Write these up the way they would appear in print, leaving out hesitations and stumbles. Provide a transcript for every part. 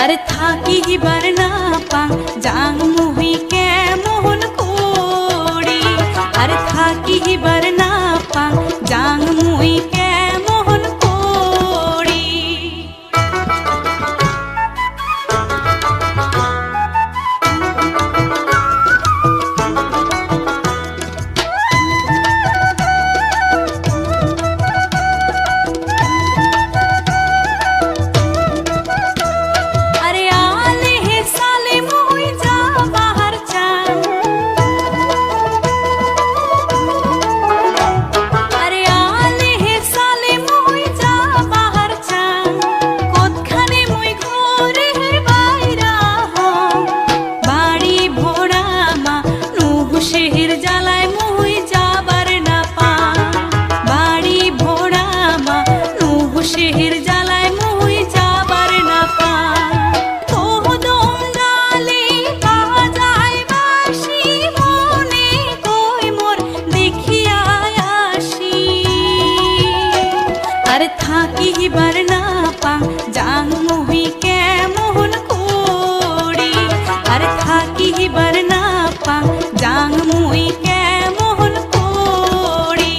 আরে থাকিবার না পাং জাং মুহি কেমন করি, আরে থাকিবার না পাং জাং মুহি কেমন করি। থাকিবার না পাং জাং মুহি কেমন করি, আরে থাকিবার না পাং জাং মুহি কেমন করি।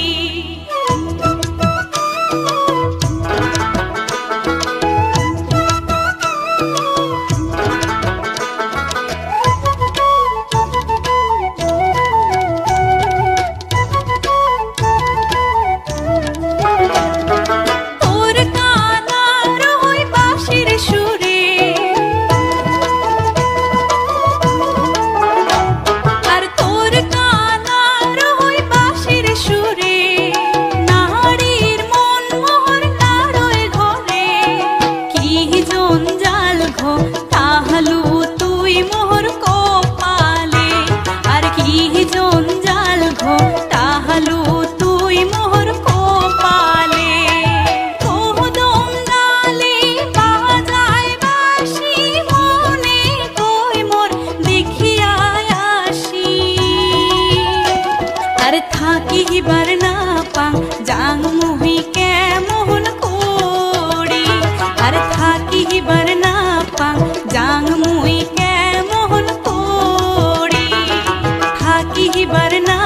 তাহালু তুই মোর কপালে, আর কি জঞ্জাল ঘো তাহালু তুই মোর কপালে। কোদম ডালে বাজায় বাঁশি মনে কই মোর দেখিয়া আসি, আর থাকিবার না পাং জাং মুহি কেমন করি, আর থাকিবার না পাং জাং মুহি কেমন করি, থাকিবার না